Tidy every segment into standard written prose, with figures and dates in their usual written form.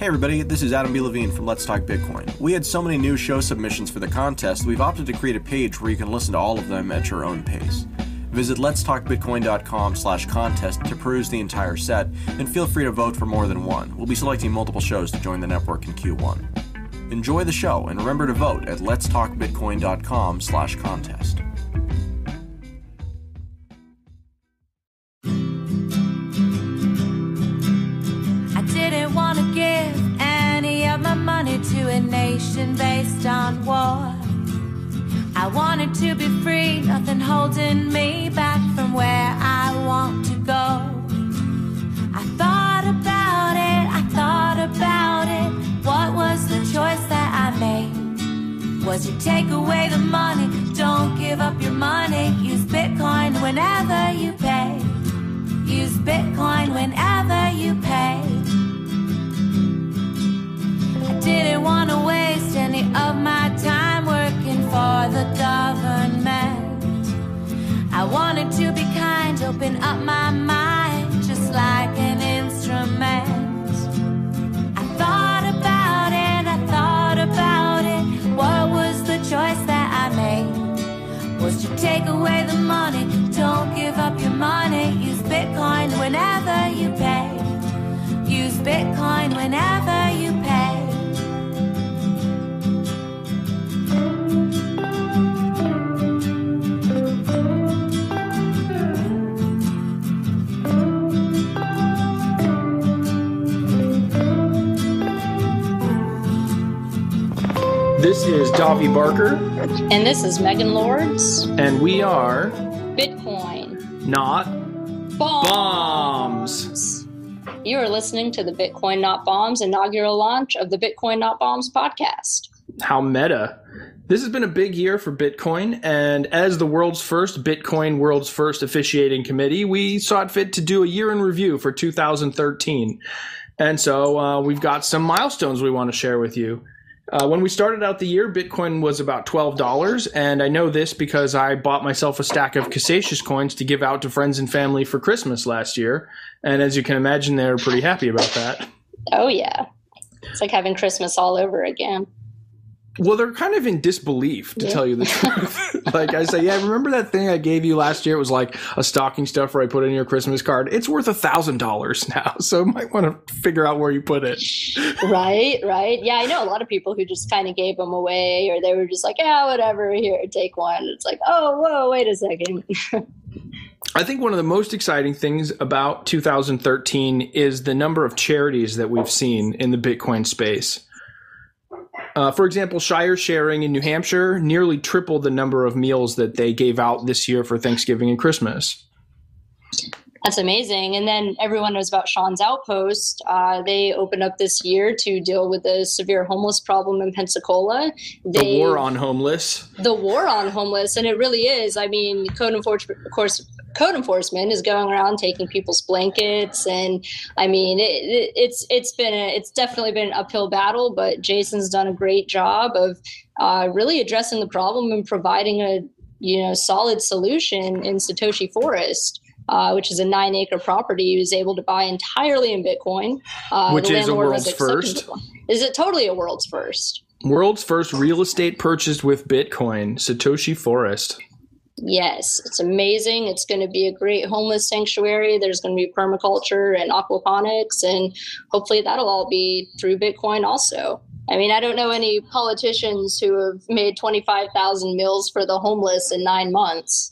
Hey everybody, this is Adam B. Levine from Let's Talk Bitcoin. We had so many new show submissions for the contest, we've opted to create a page where you can listen to all of them at your own pace. Visit letstalkbitcoin.com/contest to peruse the entire set, and feel free to vote for more than one. We'll be selecting multiple shows to join the network in Q1. Enjoy the show, and remember to vote at letstalkbitcoin.com/contest. To a nation based on war, I wanted to be free, nothing holding me back from where I want to go. I thought about it, what was the choice that I made? Was to take away the money, don't give up your money, use Bitcoin whenever you pay, use Bitcoin whenever you pay. Didn't want to waste any of my time working for the government. I wanted to be kind, open up my mind, just like an instrument. I thought about it, what was the choice that I made? Was to take away the money, don't give up your money, use Bitcoin whenever you pay, use Bitcoin whenever you pay. This is Davi Barker. And this is Megan Lords. And we are Bitcoin Not Bombs. You are listening to the Bitcoin Not Bombs inaugural launch of the Bitcoin Not Bombs podcast. How meta. This has been a big year for Bitcoin, and as the world's first officiating committee, we saw it fit to do a year in review for 2013. And so we've got some milestones we want to share with you. When we started out the year, Bitcoin was about $12, and I know this because I bought myself a stack of Casasius coins to give out to friends and family for Christmas last year, and as you can imagine, they're pretty happy about that. Oh, yeah. It's like having Christmas all over again. Well, they're kind of in disbelief, to tell you the truth. Like I say, yeah, remember that thing I gave you last year? It was like a stocking stuffer I put in your Christmas card. It's worth $1,000 now, so you might want to figure out where you put it. Right. Yeah, I know a lot of people who just kind of gave them away, or they were just like, yeah, whatever, here, take one. It's like, oh, whoa, wait a second. I think one of the most exciting things about 2013 is the number of charities that we've seen in the Bitcoin space. For example, Shire Sharing in New Hampshire nearly tripled the number of meals that they gave out this year for Thanksgiving and Christmas. That's amazing. And then everyone knows about Sean's Outpost. They opened up this year to deal with the severe homeless problem in Pensacola. The war on homeless. The war on homeless. And it really is. I mean, code enforcement is going around taking people's blankets. And I mean, it's definitely been an uphill battle, but Jason's done a great job of really addressing the problem and providing a solid solution in Satoshi Forest. Which is a 9-acre property he was able to buy entirely in Bitcoin. Which is a world's first. Is it totally a world's first? World's first real estate purchased with Bitcoin, Satoshi Forest. Yes, it's amazing. It's going to be a great homeless sanctuary. There's going to be permaculture and aquaponics, and hopefully that'll all be through Bitcoin also. I mean, I don't know any politicians who have made 25,000 meals for the homeless in 9 months.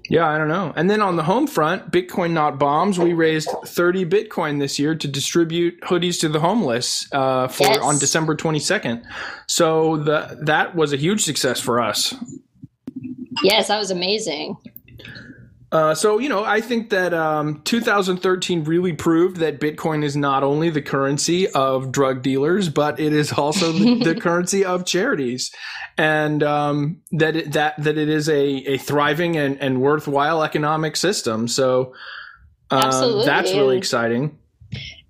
Yeah, I don't know. And then on the home front, Bitcoin Not Bombs, we raised 30 Bitcoin this year to distribute hoodies to the homeless on December 22nd. So that was a huge success for us. Yes, that was amazing. I think that 2013 really proved that Bitcoin is not only the currency of drug dealers, but it is also the currency of charities, and that it is a thriving and worthwhile economic system. So that's really exciting.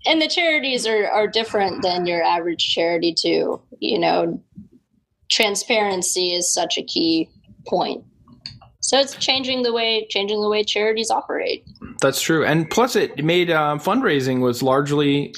And the charities are different than your average charity too. Transparency is such a key point. So it's changing the way charities operate. That's true. And plus it made fundraising was largely,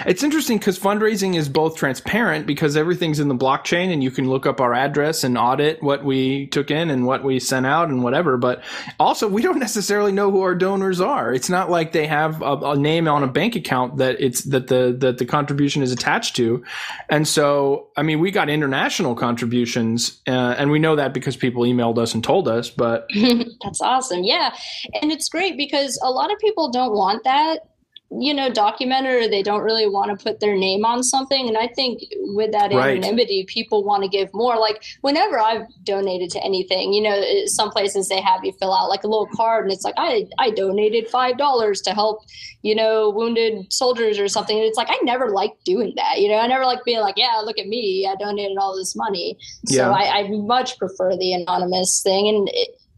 It's interesting because fundraising is both transparent because everything's in the blockchain and you can look up our address and audit what we took in and what we sent out and whatever. But also, we don't necessarily know who our donors are. It's not like they have a name on a bank account that the contribution is attached to. And so, I mean, we got international contributions, and we know that because people emailed us and told us. But that's awesome. Yeah, and it's great because a lot of people don't want that, documented, or they don't really want to put their name on something. And I think with that anonymity, people want to give more. Like whenever I've donated to anything, some places they have you fill out like a little card and it's like, I donated $5 to help, wounded soldiers or something. And it's like, I never liked doing that. I never liked being like, yeah, look at me, I donated all this money. So I much prefer the anonymous thing, and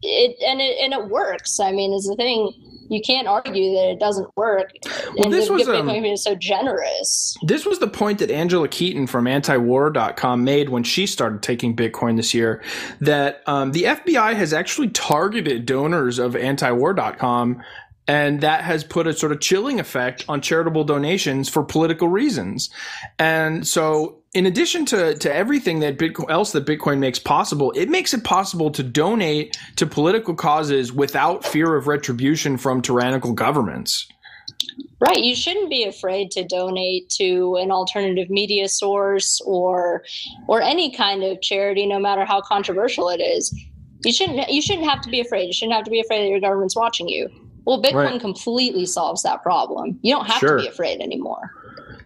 it works. I mean, it's the thing. You can't argue that it doesn't work. Well, and this was Bitcoin is so generous. This was the point that Angela Keaton from antiwar.com made when she started taking Bitcoin this year, that the FBI has actually targeted donors of antiwar.com, and that has put a sort of chilling effect on charitable donations for political reasons. And so in addition to everything that Bitcoin makes possible, it makes it possible to donate to political causes without fear of retribution from tyrannical governments. Right. You shouldn't be afraid to donate to an alternative media source or any kind of charity, no matter how controversial it is. You shouldn't have to be afraid. You shouldn't have to be afraid that your government's watching you. Well, Bitcoin completely solves that problem. You don't have to be afraid anymore.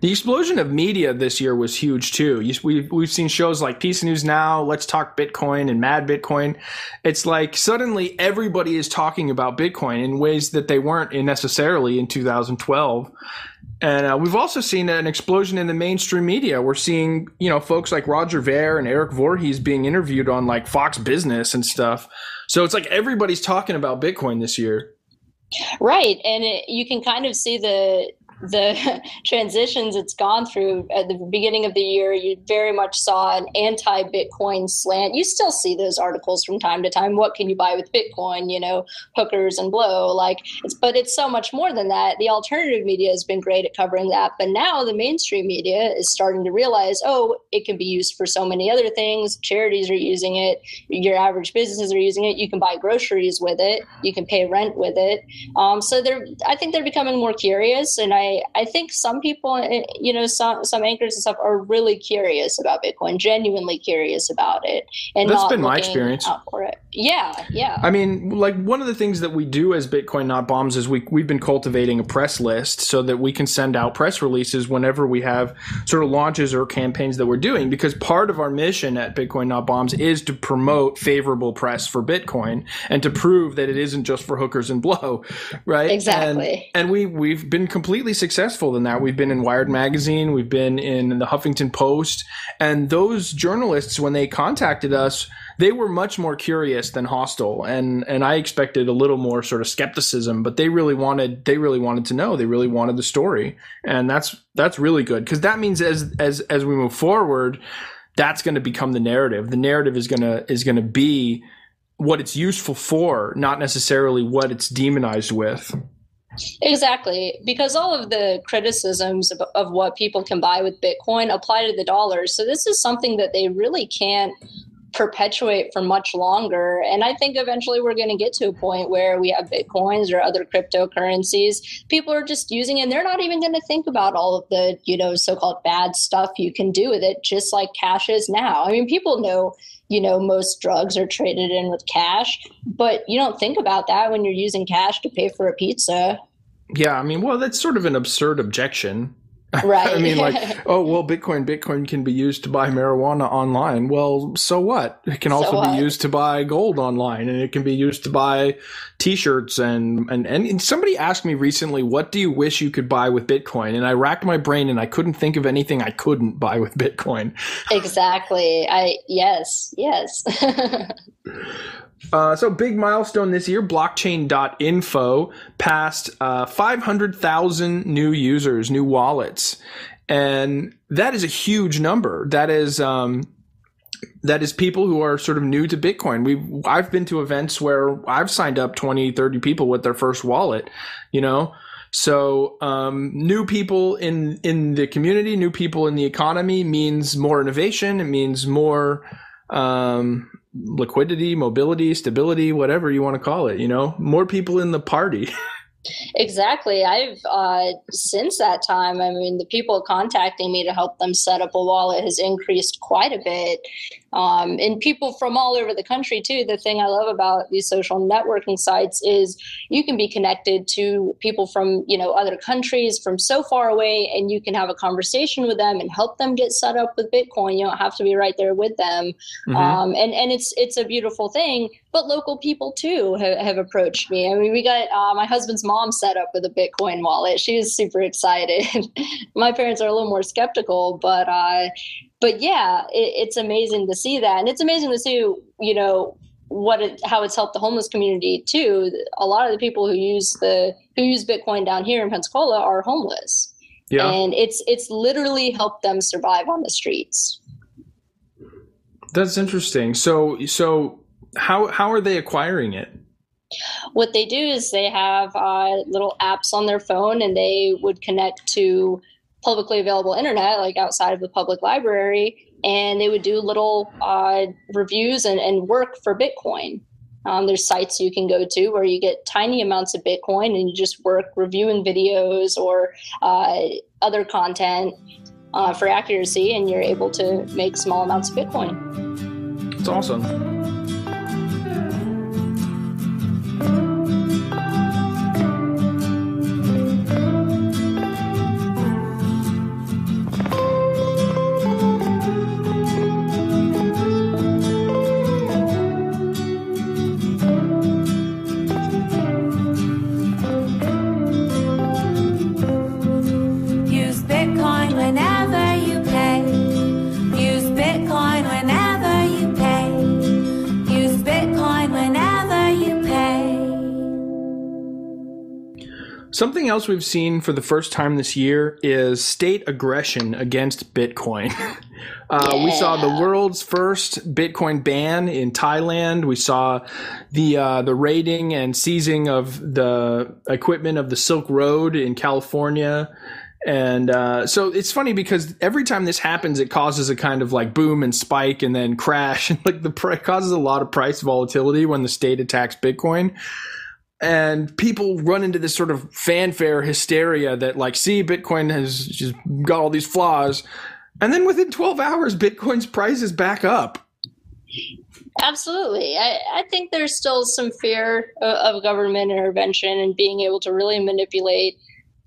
The explosion of media this year was huge too. We've seen shows like Peace News Now, Let's Talk Bitcoin, and Mad Bitcoin. It's like suddenly everybody is talking about Bitcoin in ways that they weren't necessarily in 2012. And we've also seen an explosion in the mainstream media. We're seeing, folks like Roger Ver and Eric Voorhees being interviewed on like Fox Business and stuff. So it's like everybody's talking about Bitcoin this year. Right. And you can kind of see the transitions it's gone through. At the beginning of the year, you very much saw an anti-Bitcoin slant. You still see those articles from time to time. What can you buy with Bitcoin? Hookers and blow. But it's so much more than that. The alternative media has been great at covering that, but now the mainstream media is starting to realize, it can be used for so many other things. Charities are using it. Your average businesses are using it. You can buy groceries with it. You can pay rent with it. So I think they're becoming more curious, and I think some people, some anchors and stuff are really curious about Bitcoin, genuinely curious about it. And that's been my experience. Out for it. Yeah. I mean, like one of the things that we do as Bitcoin Not Bombs is we've been cultivating a press list so that we can send out press releases whenever we have sort of launches or campaigns that we're doing, because part of our mission at Bitcoin Not Bombs is to promote favorable press for Bitcoin and to prove that it isn't just for hookers and blow, right? Exactly. And we've been completely successful in that. We've been in Wired Magazine, we've been in the Huffington Post, and those journalists, when they contacted us, they were much more curious than hostile, and I expected a little more sort of skepticism, but they really wanted to know. They really wanted the story, and that's really good, because that means as we move forward, that's going to become the narrative. The narrative is going to be what it's useful for, not necessarily what it's demonized with. Exactly, because all of the criticisms of what people can buy with Bitcoin apply to the dollar. So this is something that they really can't perpetuate for much longer. And I think eventually we're going to get to a point where we have Bitcoins or other cryptocurrencies. People are just using it, and they're not even going to think about all of the, so-called bad stuff you can do with it, just like cash is now. I mean, people know, most drugs are traded in with cash, but you don't think about that when you're using cash to pay for a pizza. Yeah, I mean, well, that's sort of an absurd objection. Right. I mean, Bitcoin can be used to buy marijuana online. Well, so what? It can also be used to buy gold online, and it can be used to buy T-shirts. And somebody asked me recently, what do you wish you could buy with Bitcoin? And I racked my brain, and I couldn't think of anything I couldn't buy with Bitcoin. Exactly. Yes. So big milestone this year, blockchain.info passed 500,000 new users, new wallets. And that is a huge number. That is people who are sort of new to Bitcoin. I've been to events where I've signed up 20, 30 people with their first wallet, So new people in the community, new people in the economy means more innovation. It means more liquidity, mobility, stability, whatever you want to call it, more people in the party. Exactly. I've since that time, I mean, the people contacting me to help them set up a wallet has increased quite a bit. And people from all over the country too. The thing I love about these social networking sites is you can be connected to people from, other countries from so far away, and you can have a conversation with them and help them get set up with Bitcoin. You don't have to be right there with them. Mm-hmm. And it's a beautiful thing. But local people too have approached me. I mean, we got my husband's mom set up with a Bitcoin wallet. She was super excited. My parents are a little more skeptical, but yeah, it's amazing to see that. And it's amazing to see, how it's helped the homeless community too. A lot of the people who use Bitcoin down here in Pensacola are homeless. Yeah. And it's literally helped them survive on the streets. That's interesting. So how are they acquiring it? What they do is they have little apps on their phone, and they would connect to publicly available internet, like outside of the public library, and they would do little reviews and work for Bitcoin. There's sites you can go to where you get tiny amounts of Bitcoin, and you just work reviewing videos or other content for accuracy, and you're able to make small amounts of Bitcoin. It's awesome. Something else we've seen for the first time this year is state aggression against Bitcoin. We saw the world's first Bitcoin ban in Thailand. We saw the raiding and seizing of the equipment of the Silk Road in California. And so it's funny because every time this happens, it causes a kind of like boom and spike and then crash. And like causes a lot of price volatility when the state attacks Bitcoin. And people run into this sort of fanfare hysteria that like, see, Bitcoin has just got all these flaws. And then within 12 hours, Bitcoin's price is back up. Absolutely. I think there's still some fear of government intervention and being able to really manipulate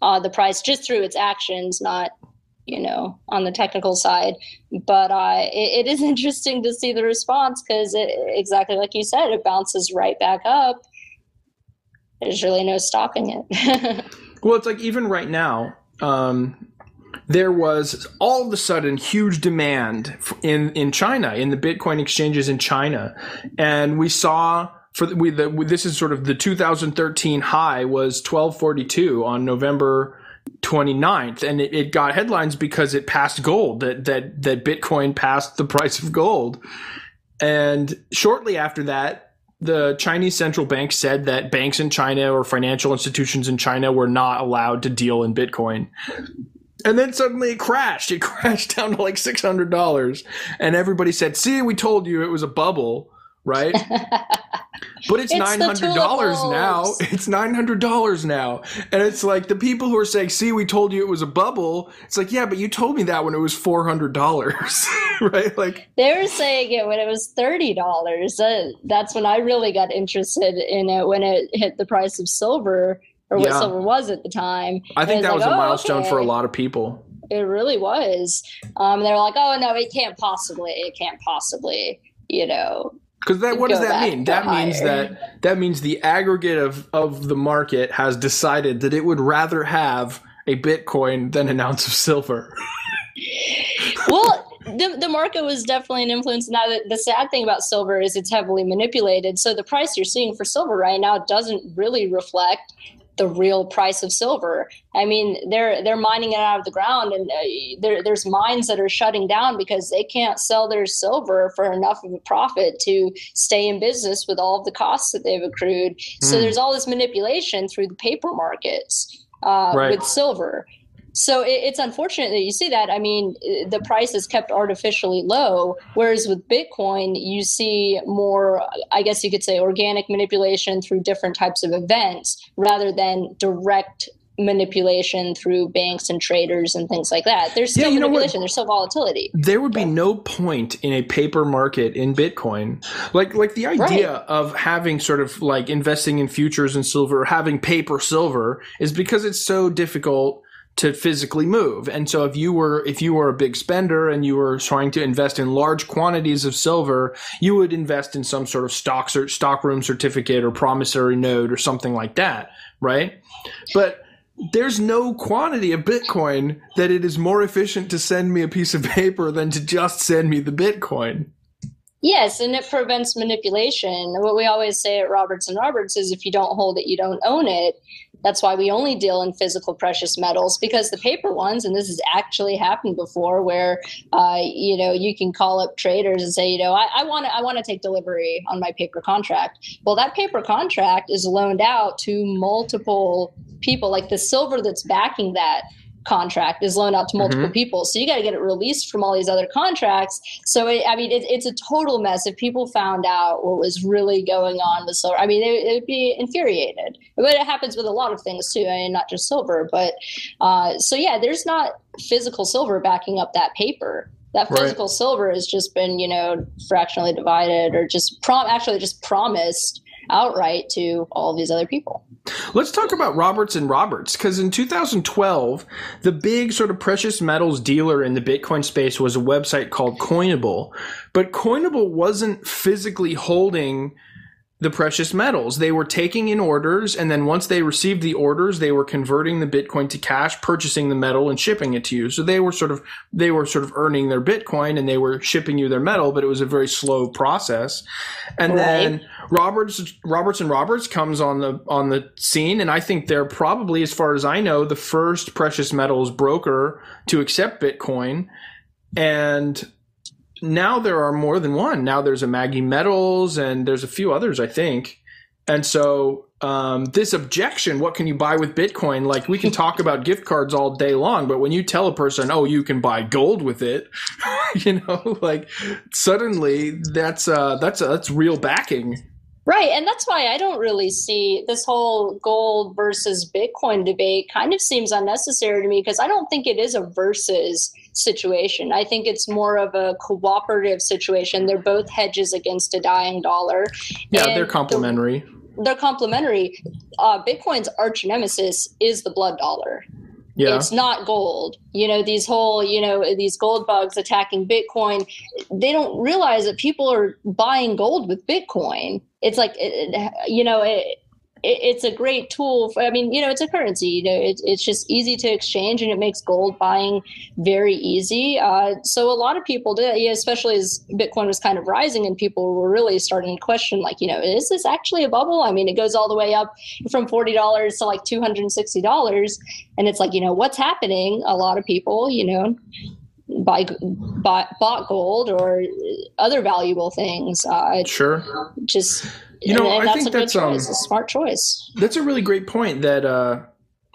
the price just through its actions, not, on the technical side. But it is interesting to see the response because exactly like you said, it bounces right back up. There's really no stopping it. Well, it's like even right now, there was all of a sudden huge demand in China, in the Bitcoin exchanges in China. And we saw this is sort of the 2013 high was 1242 on November 29th. And it got headlines because it passed gold, that Bitcoin passed the price of gold. And shortly after that, the Chinese central bank said that banks in China or financial institutions in China were not allowed to deal in Bitcoin. And then suddenly it crashed. It crashed down to like $600. And everybody said, see, we told you it was a bubble, right? But it's $900 now. It's $900 now. And it's like the people who are saying, see, we told you it was a bubble. It's like, yeah, but you told me that when it was $400, right? Like they were saying it when it was $30. That's when I really got interested in it, when it hit the price of silver or what silver was at the time. I think that was a milestone for a lot of people. It really was. They were like, oh, no, it can't possibly, Because what does that mean? That means the aggregate of the market has decided that it would rather have a Bitcoin than an ounce of silver. Well, the market was definitely an influence. Now, the sad thing about silver is it's heavily manipulated. So the price you're seeing for silver right now doesn't really reflect the real price of silver. I mean, they're mining it out of the ground, and there's mines that are shutting down because they can't sell their silver for enough of a profit to stay in business with all of the costs that they've accrued. So there's all this manipulation through the paper markets. with silver. So it's unfortunate that you see that. I mean, the price is kept artificially low, whereas with Bitcoin, you see more, I guess you could say, organic manipulation through different types of events rather than direct manipulation through banks and traders and things like that. There's still manipulation. There's still volatility. There would be no point in a paper market in Bitcoin. Like the idea of having sort of like investing in futures in silver, or having paper silver, is because it's so difficult to physically move. And so if you were a big spender and you were trying to invest in large quantities of silver, you would invest in some sort of stockroom certificate or promissory note or something like that, right? But there's no quantity of Bitcoin that it is more efficient to send me a piece of paper than to just send me the Bitcoin. Yes, and it prevents manipulation. What we always say at Roberts & Roberts is if you don't hold it, you don't own it. That's why we only deal in physical precious metals, because the paper ones, and this has actually happened before, where you can call up traders and say, I want to take delivery on my paper contract. Well, that paper contract is loaned out to multiple people. Like the silver that's backing that contract is loaned out to multiple people. So you got to get it released from all these other contracts. So, it's a total mess. If people found out what was really going on with silver, it would be infuriated. But it happens with a lot of things too, not just silver. But there's not physical silver backing up that paper. That physical silver has just been, fractionally divided or just promised outright to all these other people. Let's talk about Roberts & Roberts, because in 2012, the big sort of precious metals dealer in the Bitcoin space was a website called Coinable. But Coinable wasn't physically holding the precious metals. They were taking in orders, and then once they received the orders, they were converting the Bitcoin to cash, purchasing the metal, and shipping it to you. So they were sort of earning their Bitcoin, and they were shipping you their metal, but it was a very slow process. And then Roberts & Roberts comes on the scene, and I think they're probably, as far as I know, the first precious metals broker to accept Bitcoin. And now there are more than one. Now there's a Maggie Metals, and there's a few others, I think. And so this objection, what can you buy with Bitcoin? Like, we can talk about gift cards all day long, but when you tell a person, oh, you can buy gold with it, suddenly that's real backing. Right. And that's why I don't really see this whole gold versus Bitcoin debate. Kind of seems unnecessary to me, because I don't think it is a versus situation. I think it's more of a cooperative situation. They're both hedges against a dying dollar. Yeah, they're complementary. They're complementary. Bitcoin's arch nemesis is the blood dollar. Yeah. It's not gold. These gold bugs attacking Bitcoin, they don't realize that people are buying gold with Bitcoin. It's like, it's a great tool. It's a currency. It's just easy to exchange, and it makes gold buying very easy. So a lot of people did, especially as Bitcoin was kind of rising and people were really starting to question, is this actually a bubble? It goes all the way up from $40 to like $260. And it's like, what's happening? A lot of people, bought gold or other valuable things. Sure. I think that's a smart choice. That's a really great point, that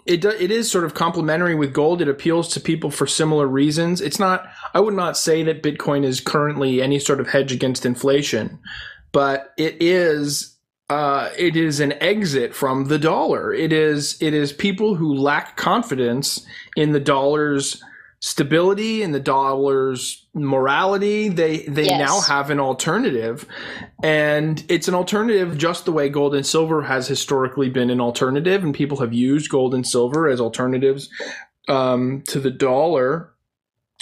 it is sort of complementary with gold. It appeals to people for similar reasons. I would not say that Bitcoin is currently any sort of hedge against inflation, but it is an exit from the dollar. It is people who lack confidence in the dollar's stability and the dollar's morality. They now have an alternative, and it's an alternative just the way gold and silver has historically been an alternative, and people have used gold and silver as alternatives to the dollar.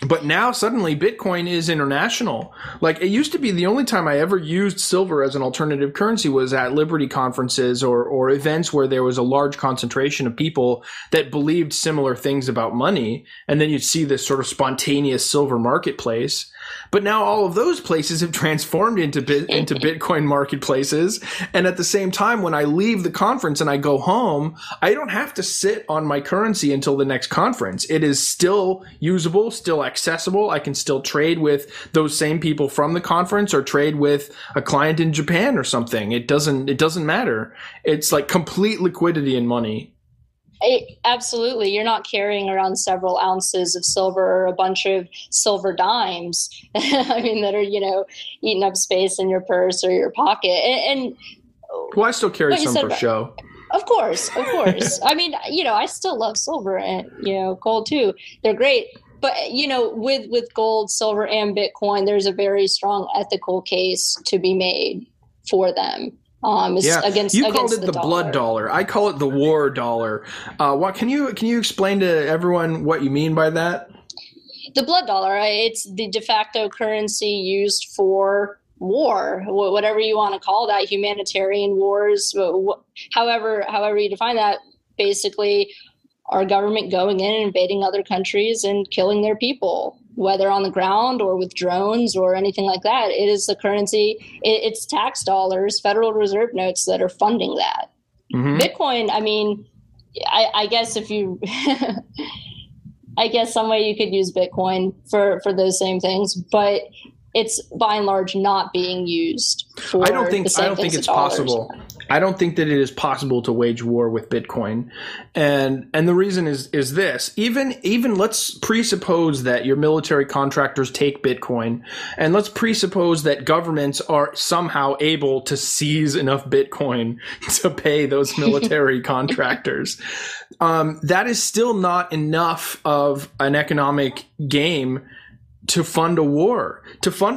But now suddenly Bitcoin is international. Like, it used to be the only time I ever used silver as an alternative currency was at Liberty conferences or events where there was a large concentration of people that believed similar things about money. And then you'd see this sort of spontaneous silver marketplace. But now all of those places have transformed into Bitcoin marketplaces. And at the same time, when I leave the conference and I go home, I don't have to sit on my currency until the next conference. It is still usable, still accessible. I can still trade with those same people from the conference or trade with a client in Japan or something. It doesn't matter. It's like complete liquidity in money. Absolutely. You're not carrying around several ounces of silver or a bunch of silver dimes, I mean, that are, eating up space in your purse or your pocket. And well, I still carry some for show. Of course. I mean, I still love silver and, gold too. They're great. But, with gold, silver, and Bitcoin, there's a very strong ethical case to be made for them. Against called it the blood dollar. I call it the war dollar. What can you explain to everyone what you mean by that? The blood dollar. It's the de facto currency used for war, whatever you want to call that, humanitarian wars, however you define that. Basically, our government going in and invading other countries and killing their people, whether on the ground or with drones or anything like that. It is the currency. It's tax dollars, Federal Reserve notes that are funding that. Mm-hmm. Bitcoin, I mean, I guess if you, I guess some way you could use Bitcoin for those same things, but it's by and large not being used for I don't think it's possible. I don't think that it is possible to wage war with Bitcoin. And the reason is this. Even let's presuppose that your military contractors take Bitcoin, and let's presuppose that governments are somehow able to seize enough Bitcoin to pay those military contractors. That is still not enough of an economic game to fund a war.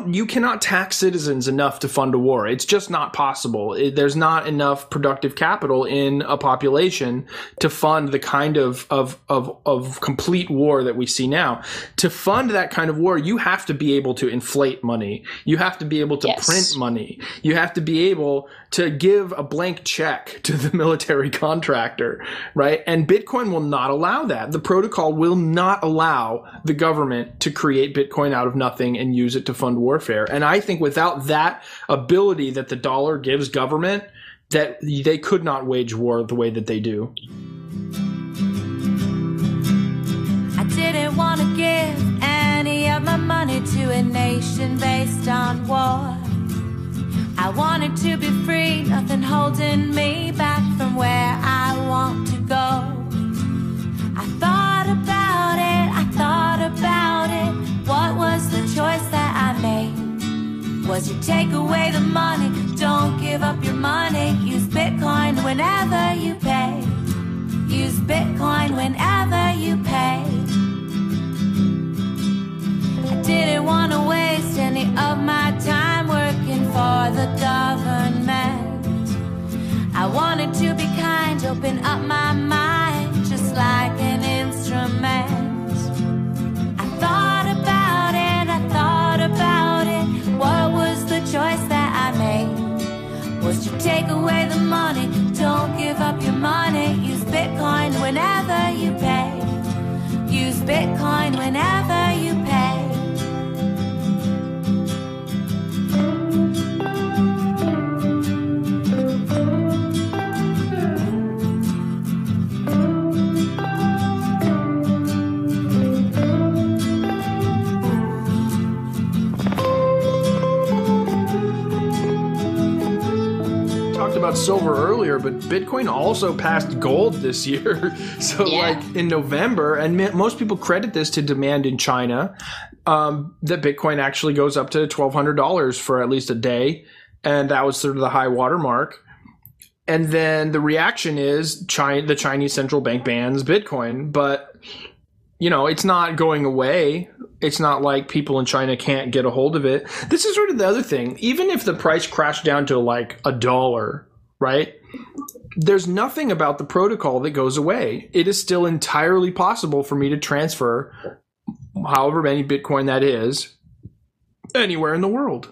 You cannot tax citizens enough to fund a war. It's just not possible. There's not enough productive capital in a population to fund the kind of complete war that we see now. To fund that kind of war, you have to be able to inflate money. You have to be able to print money. You have to be able to give a blank check to the military contractor, right? And Bitcoin will not allow that. The protocol will not allow the government to create Bitcoin out of nothing and use it to fund warfare. And I think without that ability that the dollar gives government, that they could not wage war the way that they do. I didn't want to give any of my money to a nation based on war. I wanted to be free, nothing holding me back from where I want to go. I thought about it, what was the choice that I made? Was you take away the money, don't give up your money, use Bitcoin whenever you pay. Use Bitcoin whenever you pay. I didn't want to waste any of my time working for the government. I wanted to be kind, open up my mind, just like an instrument. I thought about it, what was the choice that I made? Was to take away the money, don't give up your money, use Bitcoin whenever you pay. Use Bitcoin whenever you pay. About silver earlier, but Bitcoin also passed gold this year. So like in November, and most people credit this to demand in China, that Bitcoin actually goes up to $1,200 for at least a day. And that was sort of the high water mark. And then the reaction is the Chinese central bank bans Bitcoin, but it's not going away. It's not like people in China can't get a hold of it. This is sort of the other thing. Even if the price crashed down to like $1, right? There's nothing about the protocol that goes away. It is still entirely possible for me to transfer however many Bitcoin that is anywhere in the world.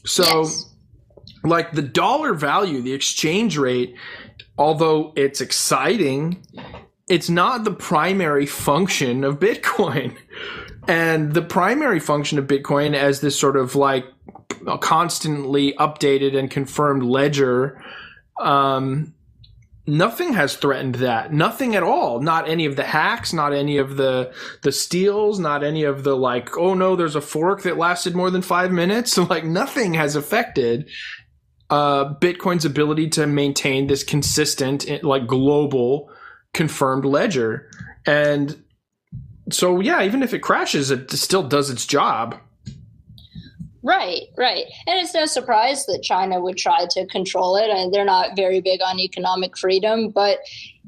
So like the dollar value, the exchange rate, although it's exciting, it's not the primary function of Bitcoin. And the primary function of Bitcoin as this sort of like constantly updated and confirmed ledger, nothing has threatened that. Nothing at all. Not any of the hacks, not any of the steals, not any of the like, oh no, there's a fork that lasted more than 5 minutes. So like nothing has affected Bitcoin's ability to maintain this consistent, like global confirmed ledger. And so, yeah, even if it crashes, it still does its job. Right. And it's no surprise that China would try to control it. And they're not very big on economic freedom. But,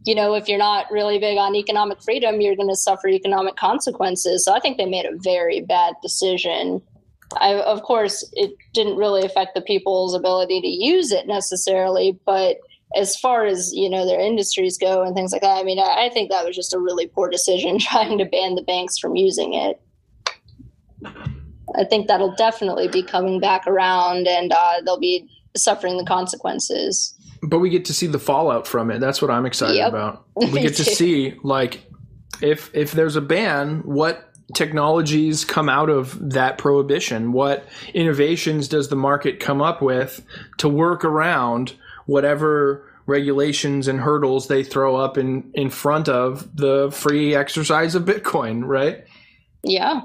if you're not really big on economic freedom, you're going to suffer economic consequences. So I think they made a very bad decision. Of course, it didn't really affect the people's ability to use it necessarily. But as far as, their industries go and things like that, I think that was just a really poor decision trying to ban the banks from using it. I think that'll definitely be coming back around, and they'll be suffering the consequences. But we get to see the fallout from it. That's what I'm excited about. We get to see, if there's a ban, what technologies come out of that prohibition? What innovations does the market come up with to work around whatever regulations and hurdles they throw up in front of the free exercise of Bitcoin, right? Yeah.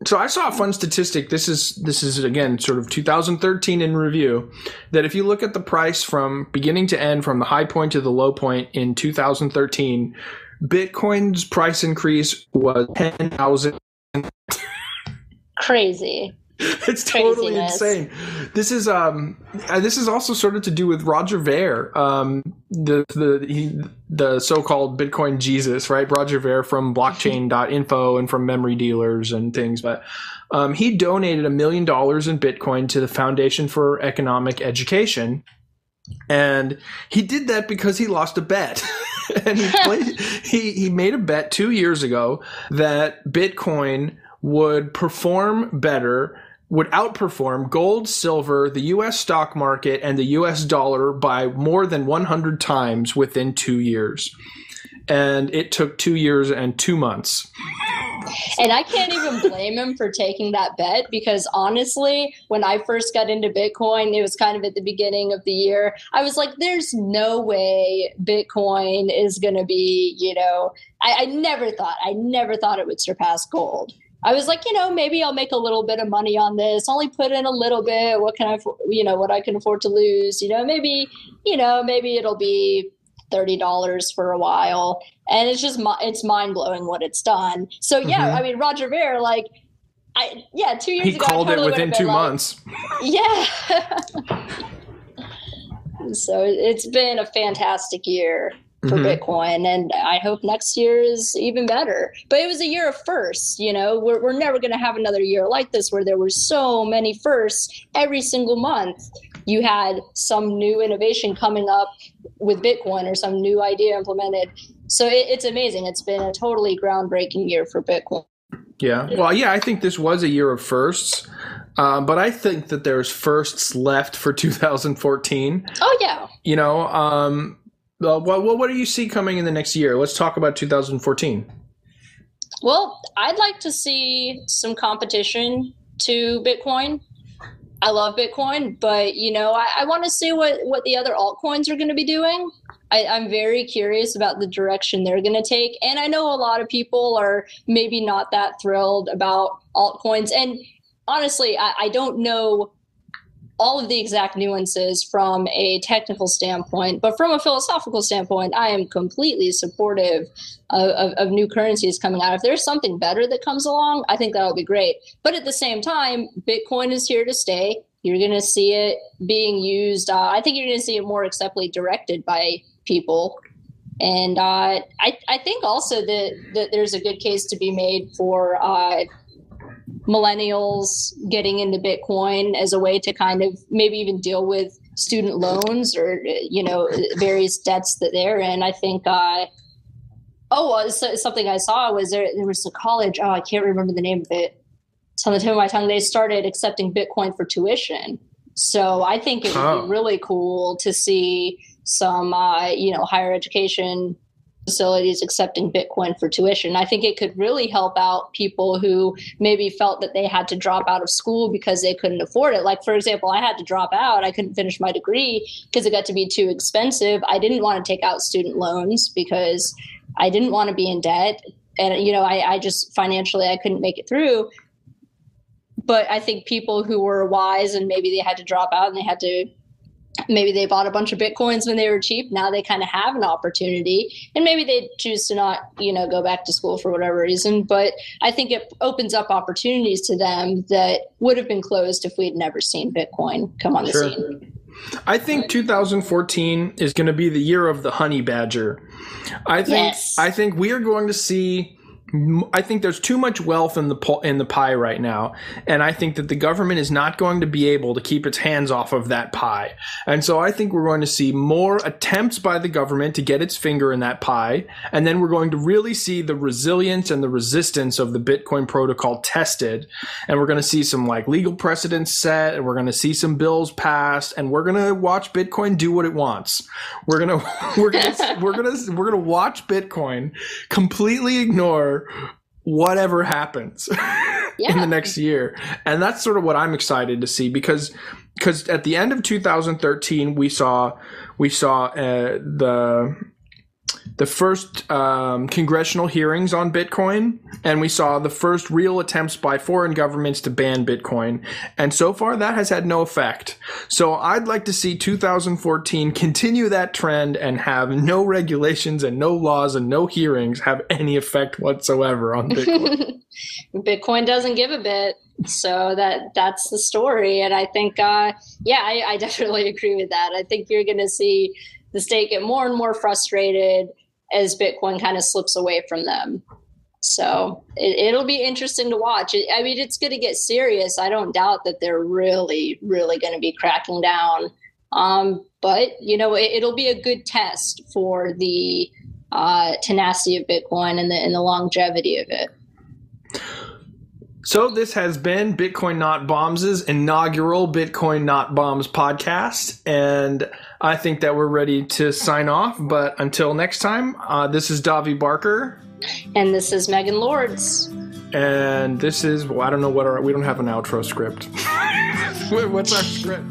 So I saw a fun statistic. This is again sort of 2013 in review, that if you look at the price from beginning to end, from the high point to the low point in 2013, Bitcoin's price increase was 10,000. Crazy. It's totally insane. This is also sort of to do with Roger Ver, the so-called Bitcoin Jesus, right? Roger Ver from blockchain.info and from memory dealers and things. But he donated $1 million in Bitcoin to the Foundation for Economic Education. And he did that because he lost a bet. And he made a bet 2 years ago that Bitcoin would outperform gold, silver, the U.S. stock market, and the U.S. dollar by more than 100 times within 2 years. And it took 2 years and 2 months. And I can't even blame him for taking that bet, because honestly, when I first got into Bitcoin, it was kind of at the beginning of the year. I was like, there's no way Bitcoin is going to be, I never thought it would surpass gold. I was like, maybe I'll make a little bit of money on this, only put in a little bit. What I can afford to lose, maybe it'll be $30 for a while. And it's just, it's mind blowing what it's done. So yeah, Roger Ver, 2 years ago, he called it within 2 months. Yeah. So it's been a fantastic year for Bitcoin, and I hope next year is even better. But it was a year of firsts. We're never going to have another year like this where there were so many firsts every single month. You had some new innovation coming up with Bitcoin or some new idea implemented. So it's amazing. It's been a totally groundbreaking year for Bitcoin. Yeah. Well, yeah, I think this was a year of firsts, but I think that there's firsts left for 2014. Oh, yeah. What do you see coming in the next year? Let's talk about 2014. Well, I'd like to see some competition to Bitcoin. I love Bitcoin, but, I want to see what the other altcoins are going to be doing. I'm very curious about the direction they're going to take. And I know a lot of people are maybe not that thrilled about altcoins. And honestly, I don't know all of the exact nuances from a technical standpoint, but from a philosophical standpoint, I am completely supportive of new currencies coming out. If there's something better that comes along, I think that'll be great. But at the same time, Bitcoin is here to stay. You're going to see it being used. I think you're going to see it more acceptably directed by people. And I think also that there's a good case to be made for millennials getting into Bitcoin as a way to kind of maybe even deal with student loans or, various debts that they're in. I think, something I saw was there was a college, I can't remember the name of it. It's on the tip of my tongue. They started accepting Bitcoin for tuition. So I think it would be really cool to see some, higher education facilities accepting Bitcoin for tuition. I think it could really help out people who maybe felt that they had to drop out of school because they couldn't afford it. Like, for example, I had to drop out. I couldn't finish my degree because it got to be too expensive. I didn't want to take out student loans because I didn't want to be in debt. And, I just financially, I couldn't make it through. But I think people who were wise and maybe they had to drop out and they had to maybe they bought a bunch of Bitcoins when they were cheap. Now they kind of have an opportunity, and maybe they choose to not, go back to school for whatever reason. But I think it opens up opportunities to them that would have been closed if we'd never seen Bitcoin come on the scene. I think 2014 is going to be the year of the honey badger. I think we are going to see. I think there's too much wealth in the pie right now, and I think that the government is not going to be able to keep its hands off of that pie. And so I think we're going to see more attempts by the government to get its finger in that pie, and then we're going to really see the resilience and the resistance of the Bitcoin protocol tested, and we're going to see some legal precedents set, and we're going to see some bills passed, and we're going to watch Bitcoin do what it wants. We're going to watch Bitcoin completely ignore whatever happens in the next year. And that's sort of what I'm excited to see, because at the end of 2013 we saw the first congressional hearings on Bitcoin, and we saw the first real attempts by foreign governments to ban Bitcoin. And so far, that has had no effect. So I'd like to see 2014 continue that trend and have no regulations and no laws and no hearings have any effect whatsoever on Bitcoin. Bitcoin doesn't give a bit. So that's the story. And I think, I definitely agree with that. I think you're going to see the state get more and more frustrated as Bitcoin kind of slips away from them. So it'll be interesting to watch. It's going to get serious. I don't doubt that they're really, really going to be cracking down. But, it'll be a good test for the tenacity of Bitcoin and the longevity of it. So this has been Bitcoin Not Bombs' inaugural Bitcoin Not Bombs podcast, and I think that we're ready to sign off. But until next time, this is Davi Barker. And this is Megan Lords. And this is, I don't know we don't have an outro script. What's our script?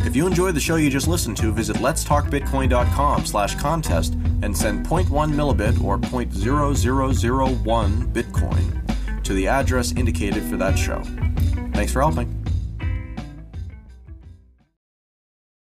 If you enjoyed the show you just listened to, visit letstalkbitcoin.com/contest and send 0.1 millibit or 0.0001 Bitcoin to the address indicated for that show. Thanks for helping.